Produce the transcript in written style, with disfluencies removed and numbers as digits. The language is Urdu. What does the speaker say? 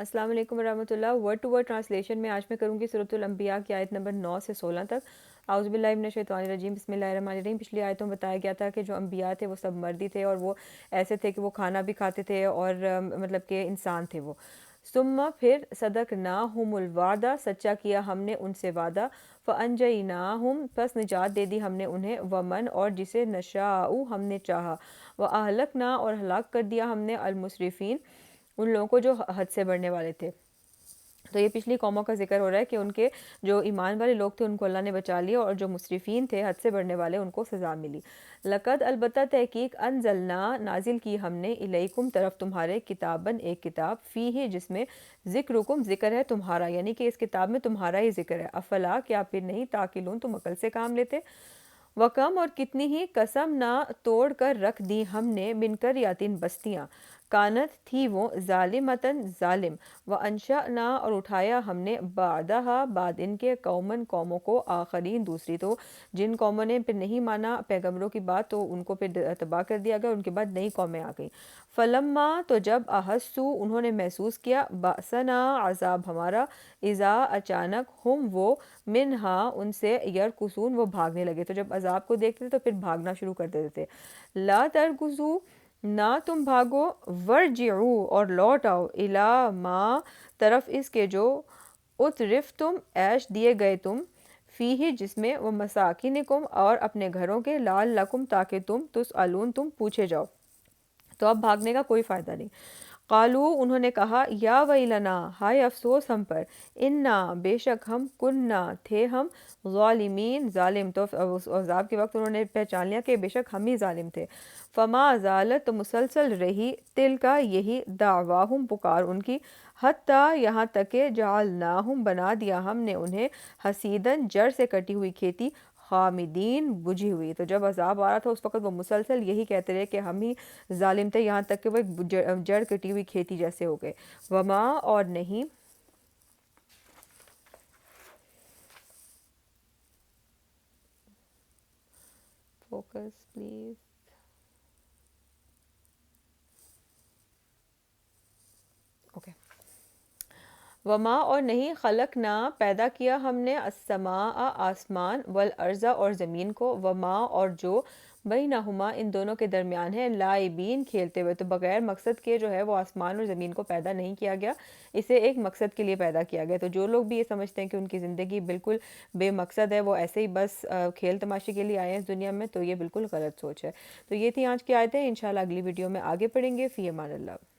السلام علیکم ورحمۃ اللہ۔ ورڈ ٹو ورڈ ٹرانسلیشن میں آج میں کروں گی سورۃ الانبیاء کی آیت نمبر 9 سے 16 تک۔ اعوذ باللہ من الشیطان الرجیم، بسم اللہ الرحمن الرحیم۔ پچھلی آیتوں میں بتایا گیا تھا کہ جو انبیاء تھے وہ سب مردی تھے، اور وہ ایسے تھے کہ وہ کھانا بھی کھاتے تھے، اور مطلب کہ انسان تھے وہ۔ ثم پھر صدقناہم الوعدہ، سچا کیا ہم نے ان سے وعدہ، فانجیناہم پس نجات دے دی ہم نے انہیں، ومن اور جسے نشاء ہم نے چاہا، واہلکنا اور ہلاک کر دیا ہم نے المسرفین ان لوگوں کو جو حد سے بڑھنے والے تھے۔ تو یہ پچھلی قوموں کا ذکر ہو رہا ہے کہ ان کے جو ایمان والے لوگ تھے ان کو اللہ نے بچا لیا، اور جو مسرفین تھے حد سے بڑھنے والے ان کو سزا ملی۔ لقد البتہ تحقیق انزلنا نازل کی ہم نے الیکم طرف تمہارے کتاباً ایک کتاب، فیہ جس میں ذکرکم ذکر ہے تمہارا، یعنی کہ اس کتاب میں تمہارا ہی ذکر ہے، افلا کیا پھر نہیں تعقلون تم عقل سے کام لیتے۔ وکم اور کتنی ہی قسم نہ توڑ کر رکھ دی ہم نے من قریاتن بستیاں، کانت تھی وہ ظالمتن ظالم، و انشأنا اور اٹھایا ہم نے بعدہا بعد ان کے قومن قوموں کو، آخرین دوسری، تو جن قوموں نے پھر نہیں مانا پیغمبروں کی بات تو ان کو پھر تباہ کر دیا گیا، ان کے بعد نئی قومیں آ گئیں۔ فلما تو جب احسو انہوں نے محسوس کیا، بأسنا عذاب ہمارا، اذا اچانک ہم وہ منہا ان سے یرکسون وہ بھاگنے لگے، تو جب عذاب کو دیکھتے تو پھر بھاگنا شروع کر دیتے تھے۔ لا ترکزو نہ تم بھاگو، ورجعو اور لوٹ آؤ، الا ما طرف اس کے جو اترف تم عیش دیے گئے تم، فیہ جس میں، وہ مساکینکم اور اپنے گھروں کے، لعلکم تاکہ تم تسألون تم پوچھے جاؤ۔ تو اب بھاگنے کا کوئی فائدہ نہیں۔ قالو انہوں نے کہا، یا ویلنا ہائے افسوس ہم پر، انا بے شک ہم، کننا تھے ہم، ظالمین ظالم، تو اس عذاب کے وقت انہوں نے پہچان لیا کہ بے شک ہم ہی ظالم تھے۔ فما زالت تو مسلسل رہی، تل کا یہی، دعواہم پکار ان کی، حتیٰ یہاں تک کہ جعلناہم بنا دیا ہم نے انہیں، حسیدن جڑ سے کٹی ہوئی کھیتی، خامدین بجھی ہوئی۔ تو جب عذاب آ رہا تھا اس وقت وہ مسلسل یہی کہتے رہے کہ ہم ہی ظالم تھے، یہاں تک کہ وہ ایک جڑ کٹی ہوئی کھیتی جیسے ہو گئے۔ وما اور نہیں، فوکس پلیز، اوکے۔ وما اور نہیں، خلقنا پیدا کیا ہم نے، السماء آسمان، والارض اور زمین کو، وما اور جو بینہما ان دونوں کے درمیان ہے، لائبین کھیلتے ہوئے، تو بغیر مقصد کے جو ہے وہ آسمان اور زمین کو پیدا نہیں کیا گیا، اسے ایک مقصد کے لیے پیدا کیا گیا۔ تو جو لوگ بھی یہ سمجھتے ہیں کہ ان کی زندگی بالکل بے مقصد ہے، وہ ایسے ہی بس کھیل تماشے کے لیے آئے ہیں اس دنیا میں، تو یہ بالکل غلط سوچ ہے۔ تو یہ تھی آج کی آیتیں، انشاءاللہ اگلی ویڈیو میں آگے پڑھیں گے۔ فی امان اللہ۔